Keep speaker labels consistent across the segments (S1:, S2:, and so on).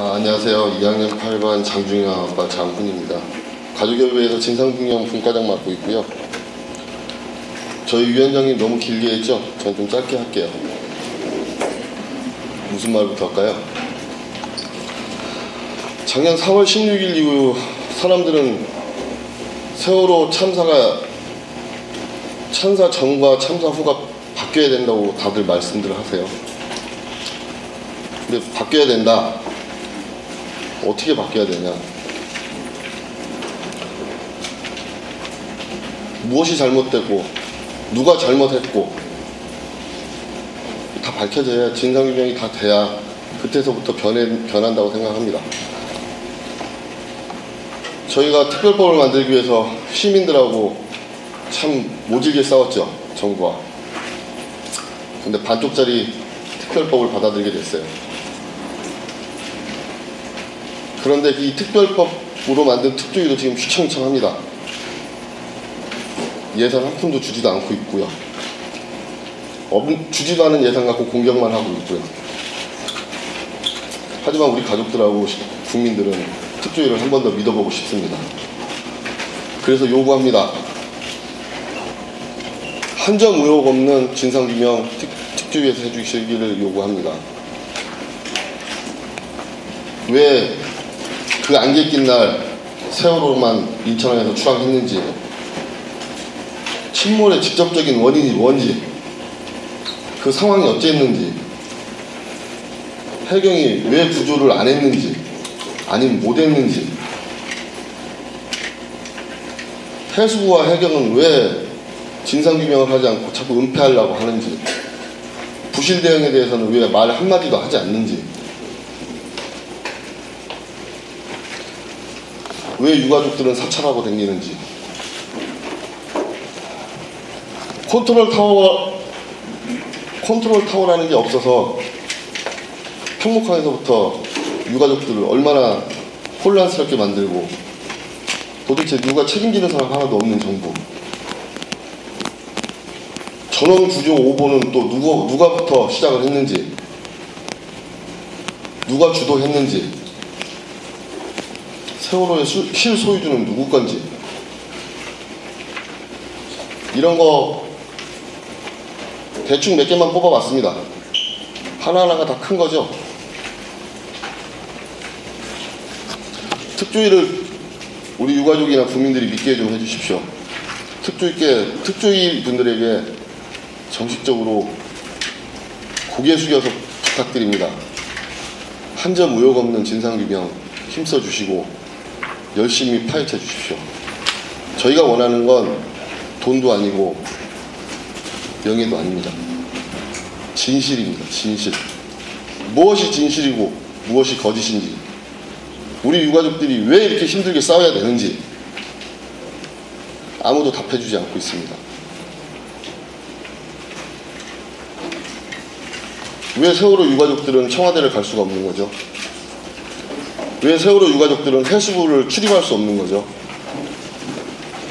S1: 안녕하세요. 2학년 8반 장중영학과 장훈입니다. 가족협의회에서 진상규명 분과장 맡고 있고요. 저희 위원장님 너무 길게 했죠? 저는 좀 짧게 할게요. 무슨 말부터 할까요? 작년 4월 16일 이후 사람들은 세월호 참사 전과 참사 후가 바뀌어야 된다고 다들 말씀들 하세요. 근데 바뀌어야 된다. 어떻게 바뀌어야 되냐? 무엇이 잘못되고 누가 잘못했고 다 밝혀져야, 진상규명이 다 돼야 그때서부터 변한다고 생각합니다. 저희가 특별법을 만들기 위해서 시민들하고 참 모질게 싸웠죠, 정부와. 근데 반쪽짜리 특별법을 받아들이게 됐어요. 그런데 이 특별법으로 만든 특조위도 지금 휘청휘청합니다. 예산 한 푼도 주지도 않고 있고요. 주지도 않은 예산 갖고 공격만 하고 있고요. 하지만 우리 가족들하고 국민들은 특조위를 한 번 더 믿어보고 싶습니다. 그래서 요구합니다. 한 점 의혹 없는 진상규명 특조위에서 해주시기를 요구합니다. 왜 그 안개 낀 날 세월호만 인천항에서 추락했는지, 침몰의 직접적인 원인이 뭔지, 그 상황이 어찌했는지, 해경이 왜 구조를 안 했는지 아니면 못 했는지, 해수부와 해경은 왜 진상규명을 하지 않고 자꾸 은폐하려고 하는지, 부실 대응에 대해서는 왜 말 한마디도 하지 않는지, 왜 유가족들은 사찰하고 다니는지, 컨트롤 타워라는 게 없어서 평목항에서부터 유가족들을 얼마나 혼란스럽게 만들고, 도대체 누가 책임지는 사람 하나도 없는 정부. 전원 구조 오보는 또 누가부터 시작을 했는지, 누가 주도했는지, 세월호의 실소유주는 누구 건지, 이런 거 대충 몇 개만 뽑아봤습니다. 하나하나가 다 큰 거죠. 특조위를 우리 유가족이나 국민들이 믿게 좀 해주십시오. 특조위 분들에게 정식적으로 고개 숙여서 부탁드립니다. 한 점 의혹 없는 진상규명 힘써주시고 열심히 파헤쳐 주십시오. 저희가 원하는 건 돈도 아니고 명예도 아닙니다. 진실입니다. 진실. 무엇이 진실이고 무엇이 거짓인지, 우리 유가족들이 왜 이렇게 힘들게 싸워야 되는지 아무도 답해주지 않고 있습니다. 왜 세월호 유가족들은 청와대를 갈 수가 없는 거죠? 왜 세월호 유가족들은 해수부를 출입할 수 없는 거죠?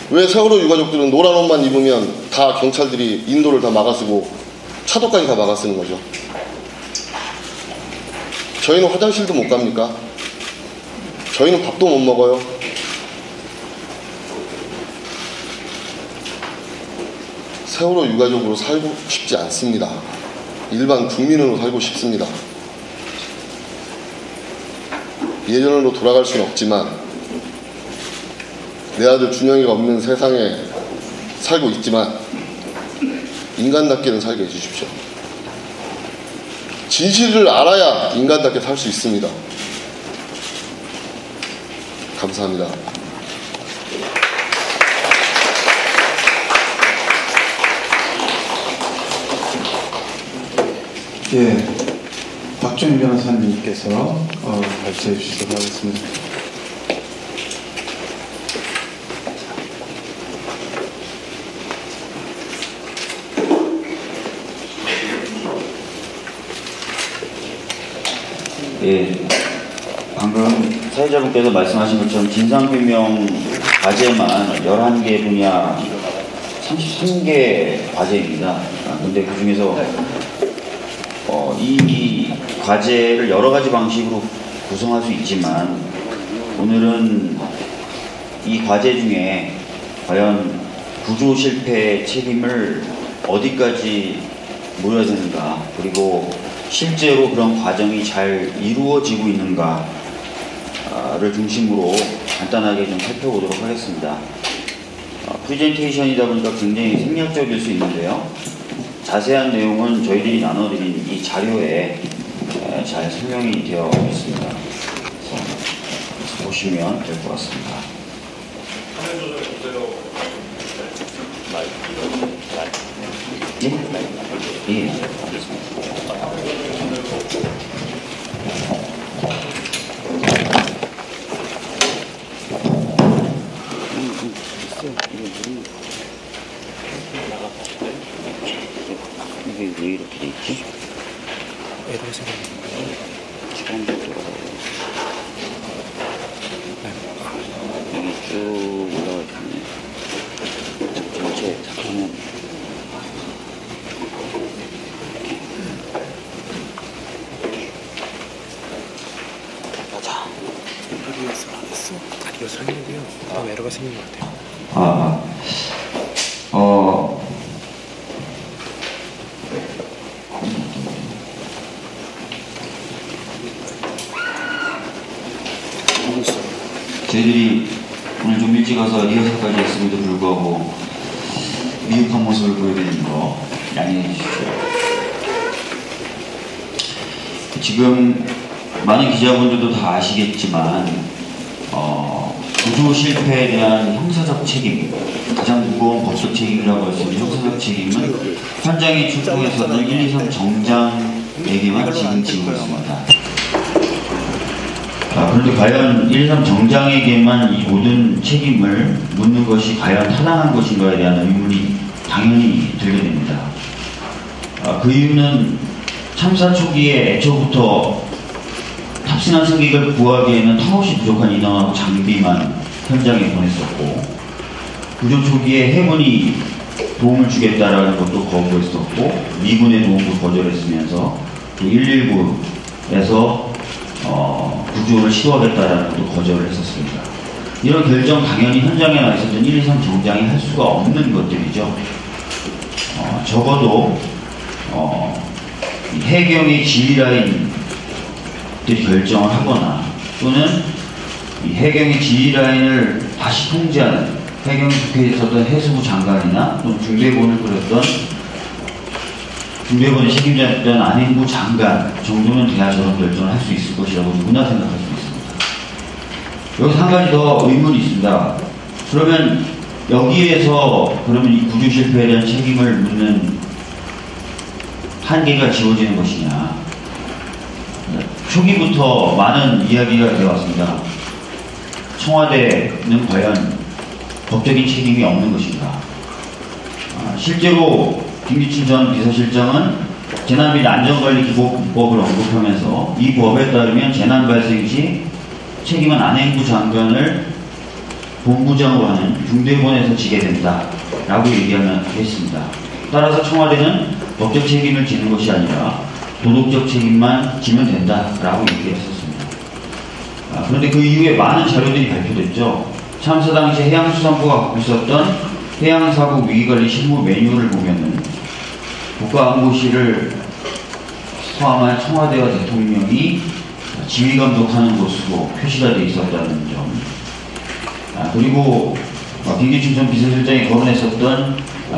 S1: 왜 세월호 유가족들은 노란 옷만 입으면 다 경찰들이 인도를 다 막아쓰고 차도까지 다 막아쓰는 거죠? 저희는 화장실도 못 갑니까? 저희는 밥도 못 먹어요? 세월호 유가족으로 살고 싶지 않습니다. 일반 국민으로 살고 싶습니다. 예전으로 돌아갈 수는 없지만, 내 아들 준영이가 없는 세상에 살고 있지만 인간답게는 살게 해주십시오. 진실을 알아야 인간답게 살 수 있습니다. 감사합니다.
S2: 예, 박준희 변호사님께서 발표해 주시도록 하겠습니다.
S3: 예, 방금 사회자분께서 말씀하신 것처럼 진상규명 과제만 11개 분야 33개 과제입니다. 근데 그 중에서 이 과제를 여러 가지 방식으로 구성할 수 있지만 오늘은 이 과제 중에 과연 구조 실패 책임을 어디까지 물어야 되는가, 그리고 실제로 그런 과정이 잘 이루어지고 있는가를 중심으로 간단하게 좀 살펴보도록 하겠습니다. 프레젠테이션이다 보니까 굉장히 생략적일 수 있는데요. 자세한 내용은 저희들이 나눠드린 이 자료에 잘 설명이 되어 있습니다. 그래서 보시면 될 것 같습니다. 예? 예, 알겠습니다. 이게 왜 이렇게 돼 있지?
S4: 에러가 생겼는데
S3: 처음부터 여기 쭉 올라가 있네. 전체 화면. 가자.
S4: 이거에서 안 했어? 아니 이거 설명이요. 너무 에러가 생긴 것 같아요.
S3: 저희들이 오늘 좀 일찍 와서 리허설까지 했음에도 불구하고 미흡한 모습을 보여드리는 거 양해해 주십시오. 지금 많은 기자분들도 다 아시겠지만 구조 실패에 대한 형사적 책임, 가장 무거운 법적 책임이라고 할 수 있는 형사적 책임은 현장에 출동해서는 1, 2, 3 정장에게만 지금 지고 있습니다. 그런데 과연 1, 2, 3 정장에게만 이 모든 책임을 묻는 것이 과연 타당한 것인가에 대한 의문이 당연히 들게 됩니다. 그 이유는 참사 초기에 애초부터 탑승한 승객을 구하기에는 턱없이 부족한 인원하고 장비만 현장에 보냈었고, 구조 초기에 해군이 도움을 주겠다라는 것도 거부했었고, 미군의 도움도 거절했으면서 119에서 구조를 시도하겠다라는 것도 거절을 했었습니다. 이런 결정 당연히 현장에 나 있었던 1, 2, 3 정장이 할 수가 없는 것들이죠. 적어도 해경의 지휘라인들이 결정을 하거나, 또는 이 해경의 지휘라인을 다시 통제하는 해경 국회에 있었던 해수부 장관이나 또는 중대본을 꾸렸던 중대본의 책임자였던 안행부 장관 정도는 돼야 저런 결정을 할 수 있을 것이라고 누구나 생각할 수 있습니다. 여기서 한 가지 더 의문이 있습니다. 그러면 여기에서 그러면 이 구조 실패에 대한 책임을 묻는 한계가 지워지는 것이냐. 초기부터 많은 이야기가 되어왔습니다. 청와대는 과연 법적인 책임이 없는 것인가. 실제로 김기춘 전 비서실장은 재난및 안전관리기본법을 언급하면서 이 법에 따르면 재난 발생 시 책임은 안행부 장관을 본부장으로 하는 중대본에서 지게 된다라고 얘기했습니다. 따라서 청와대는 법적 책임을 지는 것이 아니라 도덕적 책임만 지면 된다라고 얘기했었습니다. 그런데 그 이후에 많은 자료들이 발표됐죠. 참사 당시 해양수산부가 갖고 있었던 해양사고 위기관리 실무 매뉴얼을 보면은 국가안보실을 포함한 청와대와 대통령이 지휘감독하는 것으로 표시가 되어 있었다는 점. 그리고 김기춘 전 비서실장이 거론했었던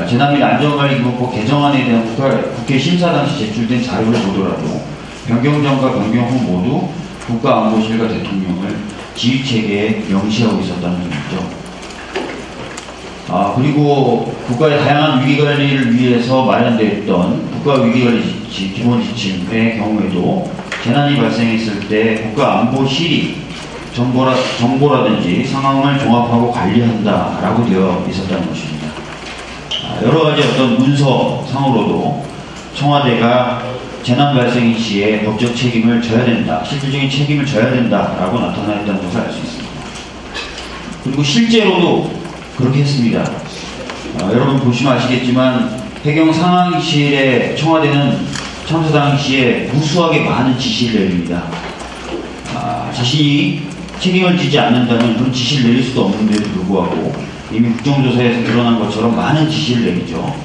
S3: 재난 및 안전관리기본법 개정안에 대한 국회 심사 당시 제출된 자료를 보더라도 변경 전과 변경 후 모두 국가안보실과 대통령을 지휘체계에 명시하고 있었다는 점이죠. 그리고 국가의 다양한 위기관리를 위해서 마련되었던 국가위기관리 기본 지침의 경우에도 재난이 발생했을 때 국가안보실이 정보라든지 상황을 종합하고 관리한다라고 되어 있었다는 것입니다. 여러 가지 어떤 문서상으로도 청와대가 재난 발생 시에 법적 책임을 져야 된다, 실질적인 책임을 져야 된다라고 나타나 있다는 것을 알 수 있습니다. 그리고 실제로도 그렇게 했습니다. 여러분 보시면 아시겠지만 해경 상황실에 청와대는 참사 당시에 무수하게 많은 지시를 내립니다. 자신이 책임을 지지 않는다면 그런 지시를 내릴 수도 없는데도 불구하고 이미 국정조사에서 드러난 것처럼 많은 지시를 내리죠.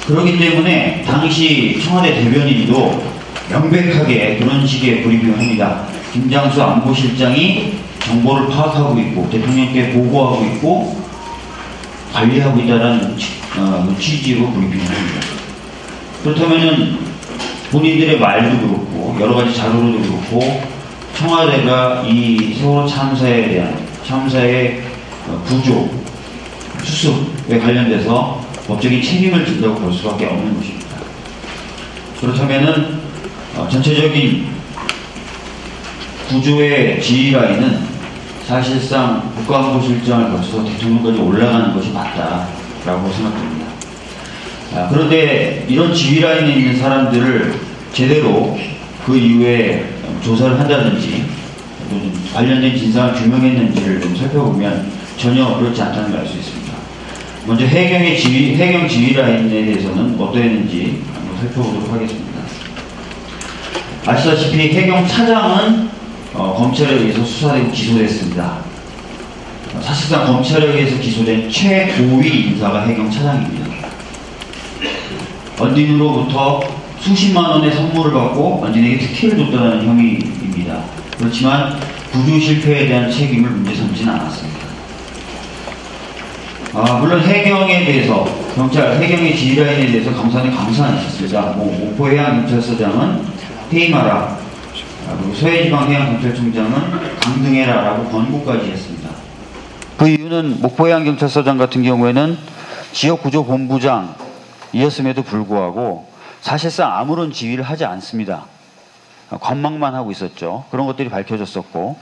S3: 그렇기 때문에 당시 청와대 대변인도 명백하게 그런 식의 브리핑을 합니다. 김장수 안보실장이 정보를 파악하고 있고 대통령께 보고하고 있고 관리하고 있다는 취지로 브리핑을 합니다. 그렇다면은 본인들의 말도 그렇고 여러 가지 자료로도 그렇고 청와대가 이 세월호 참사에 대한 참사의 구조, 수습에 관련돼서 법적인 책임을 진다고 볼 수밖에 없는 것입니다. 그렇다면은 전체적인 구조의 지휘 라인은 사실상 국가안보실장을 거쳐서 대통령까지 올라가는 것이 맞다라고 생각됩니다. 그런데 이런 지휘 라인에 있는 사람들을 제대로 그 이후에 조사를 한다든지 관련된 진상을 규명했는지를 좀 살펴보면 전혀 그렇지 않다는 걸 알 수 있습니다. 먼저 해경 지휘 라인에 대해서는 어떠했는지 한번 살펴보도록 하겠습니다. 아시다시피 해경 차장은 검찰에 의해서 수사되고 기소됐습니다. 사실상 검찰에 의해서 기소된 최고위 인사가 해경 차장입니다. 언딘으로부터 수십만 원의 선물을 받고 언딘에게 특혜를 줬다는 혐의입니다. 그렇지만 구조 실패에 대한 책임을 문제 삼지는 않았습니다. 물론 해경에 대해서 해경의 지휘라인에 대해서 감사는 있었습니다. 목포해양경찰서장은 퇴임하라, 그리고 서해지방해양경찰청장은 강등해라라고 권고까지 했습니다. 그 이유는 목포해양경찰서장 같은 경우에는 지역구조본부장이었음에도 불구하고 사실상 아무런 지휘를 하지 않습니다. 관망만 하고 있었죠. 그런 것들이 밝혀졌었고,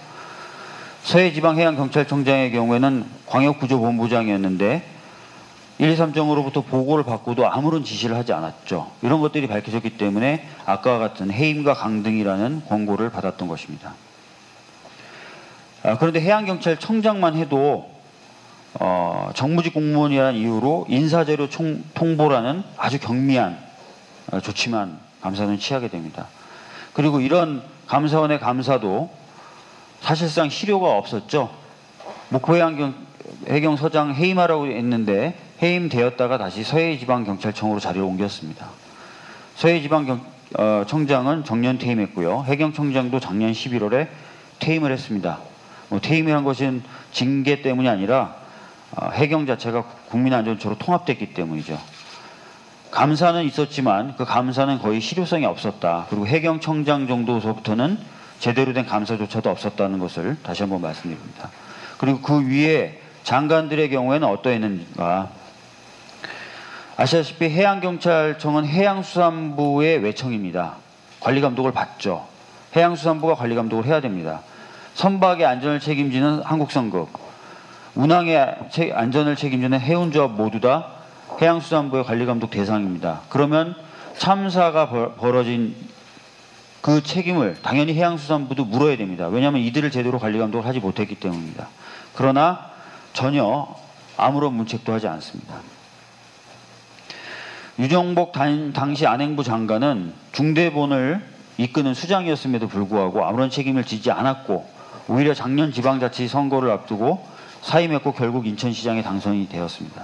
S3: 서해지방해양경찰청장의 경우에는 광역구조본부장이었는데 123정으로부터 보고를 받고도 아무런 지시를 하지 않았죠. 이런 것들이 밝혀졌기 때문에 아까와 같은 해임과 강등이라는 권고를 받았던 것입니다. 그런데 해양경찰청장만 해도 정무직 공무원이라는 이유로 인사재료 통보라는 아주 경미한 조치만 감사원은 취하게 됩니다. 그리고 이런 감사원의 감사도 사실상 실효가 없었죠. 목포해경서장 해임하라고 했는데 해임되었다가 다시 서해지방경찰청으로 자리를 옮겼습니다. 서해지방청장은 정년 퇴임했고요. 해경청장도 작년 11월에 퇴임을 했습니다. 퇴임을 한 것은 징계 때문이 아니라 해경 자체가 국민안전처로 통합됐기 때문이죠. 감사는 있었지만 그 감사는 거의 실효성이 없었다. 그리고 해경청장 정도서부터는 제대로 된 감사조차도 없었다는 것을 다시 한번 말씀드립니다. 그리고 그 위에 장관들의 경우에는 어떠했는가. 아시다시피 해양경찰청은 해양수산부의 외청입니다. 관리감독을 받죠. 해양수산부가 관리감독을 해야 됩니다. 선박의 안전을 책임지는 한국성급, 운항의 안전을 책임지는 해운조합 모두 다 해양수산부의 관리감독 대상입니다. 그러면 참사가 벌어진 그 책임을 당연히 해양수산부도 물어야 됩니다. 왜냐하면 이들을 제대로 관리감독을 하지 못했기 때문입니다. 그러나 전혀 아무런 문책도 하지 않습니다. 유정복 당시 안행부 장관은 중대본을 이끄는 수장이었음에도 불구하고 아무런 책임을 지지 않았고 오히려 작년 지방자치 선거를 앞두고 사임했고 결국 인천시장에 당선이 되었습니다.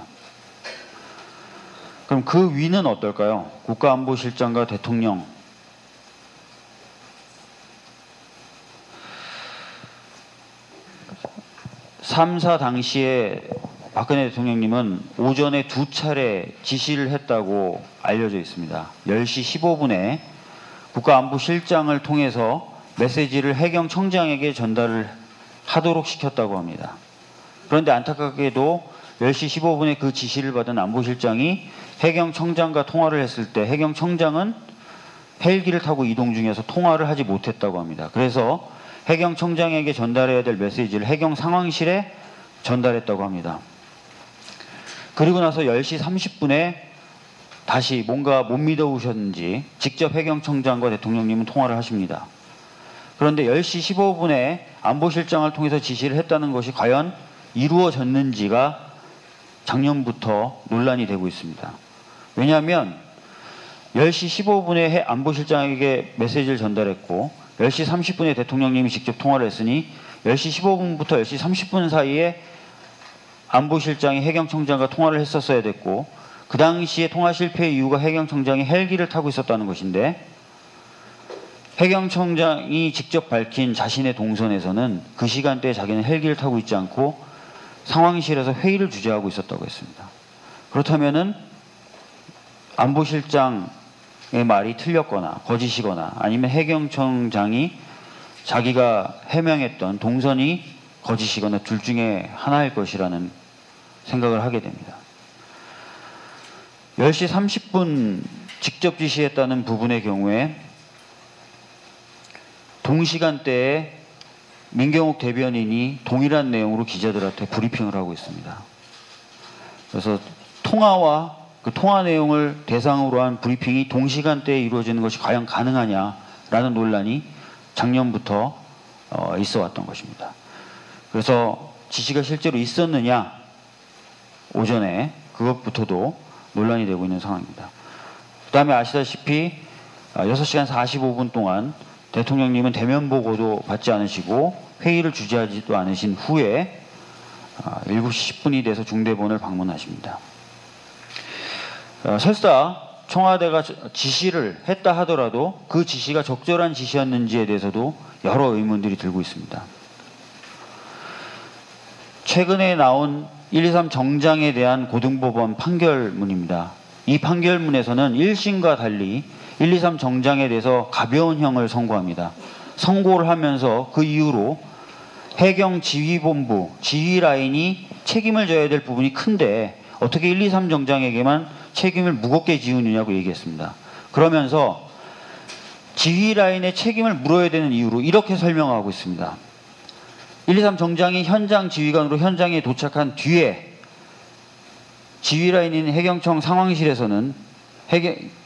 S3: 그럼 그 위는 어떨까요? 국가안보실장과 대통령. 3사 당시에 박근혜 대통령님은 오전에 2차례 지시를 했다고 알려져 있습니다. 10시 15분에 국가안보실장을 통해서 메시지를 해경청장에게 전달을 하도록 시켰다고 합니다. 그런데 안타깝게도 10시 15분에 그 지시를 받은 안보실장이 해경청장과 통화를 했을 때 해경청장은 헬기를 타고 이동 중이어서 통화를 하지 못했다고 합니다. 그래서 해경청장에게 전달해야 될 메시지를 해경상황실에 전달했다고 합니다. 그리고 나서 10시 30분에 다시 뭔가 못 믿어오셨는지 직접 해경청장과 대통령님은 통화를 하십니다. 그런데 10시 15분에 안보실장을 통해서 지시를 했다는 것이 과연 이루어졌는지가 작년부터 논란이 되고 있습니다. 왜냐하면 10시 15분에 안보실장에게 메시지를 전달했고 10시 30분에 대통령님이 직접 통화를 했으니 10시 15분부터 10시 30분 사이에 안보실장이 해경청장과 통화를 했었어야 됐고, 그 당시에 통화 실패 이유가 해경청장이 헬기를 타고 있었다는 것인데, 해경청장이 직접 밝힌 자신의 동선에서는 그 시간대에 자기는 헬기를 타고 있지 않고 상황실에서 회의를 주재하고 있었다고 했습니다. 그렇다면은 안보실장의 말이 틀렸거나 거짓이거나 아니면 해경청장이 자기가 해명했던 동선이 거짓이거나 둘 중에 하나일 것이라는 생각을 하게 됩니다. 10시 30분 직접 지시했다는 부분의 경우에 동시간대에 민경욱 대변인이 동일한 내용으로 기자들한테 브리핑을 하고 있습니다. 그래서 통화와 그 통화 내용을 대상으로 한 브리핑이 동시간대에 이루어지는 것이 과연 가능하냐라는 논란이 작년부터 있어 왔던 것입니다. 그래서 지시가 실제로 있었느냐, 오전에 그것부터도 논란이 되고 있는 상황입니다. 그 다음에 아시다시피 6시간 45분 동안 대통령님은 대면 보고도 받지 않으시고 회의를 주재하지도 않으신 후에 7시 10분이 돼서 중대본을 방문하십니다. 설사 청와대가 지시를 했다 하더라도 그 지시가 적절한 지시였는지에 대해서도 여러 의문들이 들고 있습니다. 최근에 나온 123 정장에 대한 고등법원 판결문입니다. 이 판결문에서는 1심과 달리 123 정장에 대해서 가벼운 형을 선고합니다. 선고를 하면서 그 이후로 해경 지휘본부, 지휘 라인이 책임을 져야 될 부분이 큰데 어떻게 123 정장에게만 책임을 무겁게 지우느냐고 얘기했습니다. 그러면서 지휘 라인의 책임을 물어야 되는 이유로 이렇게 설명하고 있습니다. 123 정장이 현장 지휘관으로 현장에 도착한 뒤에 지휘 라인인 해경청 상황실에서는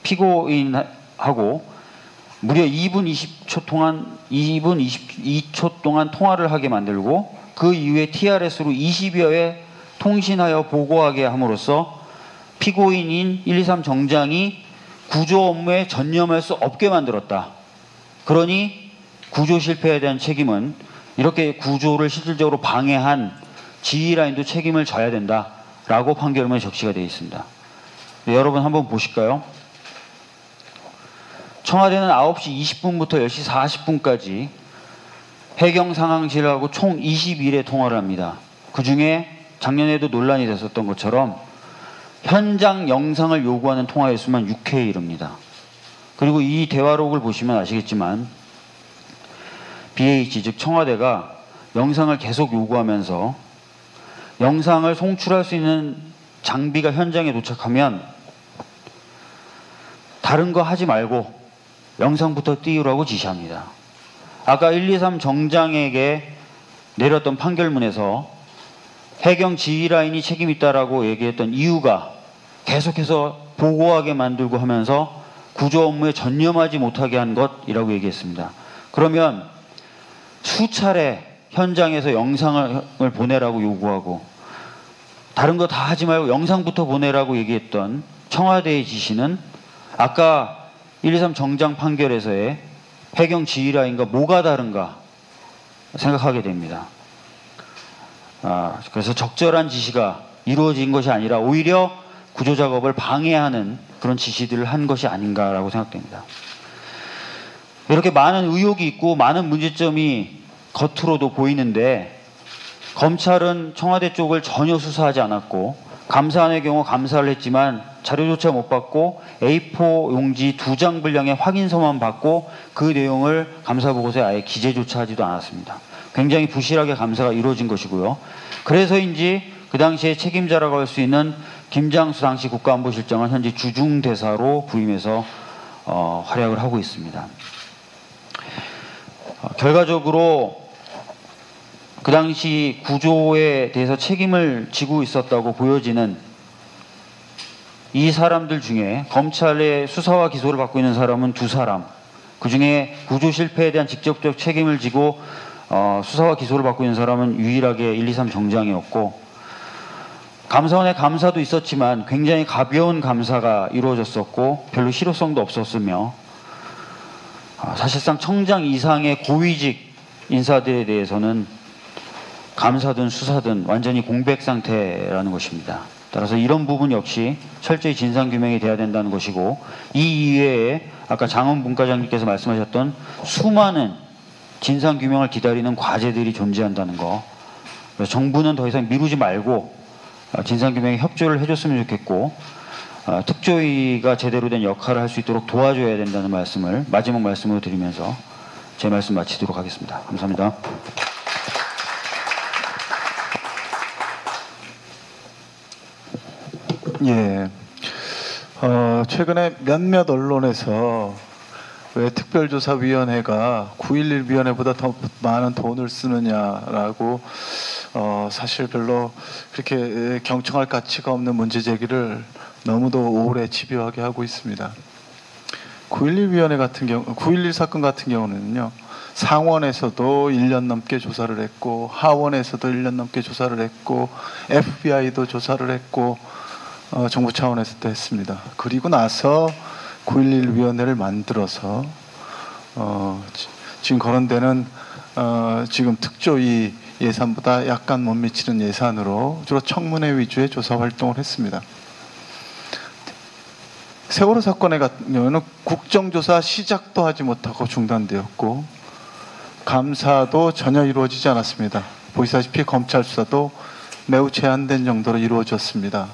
S3: 피고인하고 무려 2분 22초 동안 통화를 하게 만들고 그 이후에 TRS로 20여 회 통신하여 보고하게 함으로써 피고인인 123 정장이 구조 업무에 전념할 수 없게 만들었다. 그러니 구조 실패에 대한 책임은 이렇게 구조를 실질적으로 방해한 지휘 라인도 책임을 져야 된다라고 판결문에 적시가 되어 있습니다. 네, 여러분 한번 보실까요? 청와대는 9시 20분부터 10시 40분까지 해경 상황실하고 총 20일의 통화를 합니다. 그 중에 작년에도 논란이 됐었던 것처럼 현장 영상을 요구하는 통화 횟수만 6회에 이릅니다. 그리고 이 대화록을 보시면 아시겠지만 BH 즉 청와대가 영상을 계속 요구하면서 영상을 송출할 수 있는 장비가 현장에 도착하면 다른 거 하지 말고 영상부터 띄우라고 지시합니다. 아까 123 정장에게 내렸던 판결문에서 해경 지휘라인이 책임 있다라고 얘기했던 이유가 계속해서 보고하게 만들고 하면서 구조 업무에 전념하지 못하게 한 것이라고 얘기했습니다. 그러면 수차례 현장에서 영상을 보내라고 요구하고 다른 거 다 하지 말고 영상부터 보내라고 얘기했던 청와대의 지시는 아까 123 정장 판결에서의 해경 지휘라인과 뭐가 다른가 생각하게 됩니다. 그래서 적절한 지시가 이루어진 것이 아니라 오히려 구조작업을 방해하는 그런 지시들을 한 것이 아닌가라고 생각됩니다. 이렇게 많은 의혹이 있고 많은 문제점이 겉으로도 보이는데 검찰은 청와대 쪽을 전혀 수사하지 않았고 감사안의 경우 감사를 했지만 자료조차 못 받고 A4 용지 2장 분량의 확인서만 받고 그 내용을 감사보고서에 아예 기재조차 하지도 않았습니다. 굉장히 부실하게 감사가 이루어진 것이고요. 그래서인지 그 당시에 책임자라고 할 수 있는 김장수 당시 국가안보실장은 현재 주중대사로 부임해서 활약을 하고 있습니다. 결과적으로 그 당시 구조에 대해서 책임을 지고 있었다고 보여지는 이 사람들 중에 검찰의 수사와 기소를 받고 있는 사람은 2사람, 그 중에 구조 실패에 대한 직접적 책임을 지고 수사와 기소를 받고 있는 사람은 유일하게 123 정장이었고 감사원의 감사도 있었지만 굉장히 가벼운 감사가 이루어졌었고 별로 실효성도 없었으며 사실상 청장 이상의 고위직 인사들에 대해서는 감사든 수사든 완전히 공백 상태라는 것입니다. 따라서 이런 부분 역시 철저히 진상규명이 돼야 된다는 것이고, 이 이외에 아까 장원 분과장님께서 말씀하셨던 수많은 진상규명을 기다리는 과제들이 존재한다는 거, 그래서 정부는 더 이상 미루지 말고 진상규명에 협조를 해줬으면 좋겠고, 특조위가 제대로 된 역할을 할 수 있도록 도와줘야 된다는 말씀을 마지막 말씀으로 드리면서 제 말씀 마치도록 하겠습니다. 감사합니다.
S2: 예. 최근에 몇몇 언론에서 왜 특별조사위원회가 9.11 위원회보다 더 많은 돈을 쓰느냐라고 사실 별로 그렇게 경청할 가치가 없는 문제 제기를 너무도 오래 집요하게 하고 있습니다. 9.11 위원회 같은 경우, 9.11 사건 같은 경우는요, 상원에서도 1년 넘게 조사를 했고, 하원에서도 1년 넘게 조사를 했고, FBI도 조사를 했고, 정부 차원에서도 했습니다. 그리고 나서 9.11 위원회를 만들어서 지금 거론되는 지금 특조위 예산보다 약간 못 미치는 예산으로 주로 청문회 위주의 조사 활동을 했습니다. 세월호 사건의 같은 경우는 국정조사 시작도 하지 못하고 중단되었고, 감사도 전혀 이루어지지 않았습니다. 보시다시피 검찰 수사도 매우 제한된 정도로 이루어졌습니다.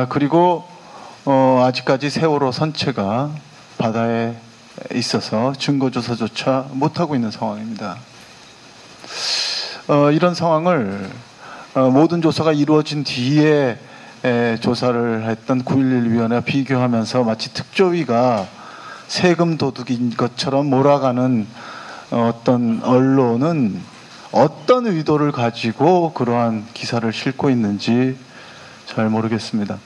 S2: 그리고 아직까지 세월호 선체가 바다에 있어서 증거조사조차 못하고 있는 상황입니다. 이런 상황을 모든 조사가 이루어진 뒤에 조사를 했던 9.11 위원회와 비교하면서 마치 특조위가 세금 도둑인 것처럼 몰아가는 어떤 언론은 어떤 의도를 가지고 그러한 기사를 싣고 있는지 잘 모르겠습니다.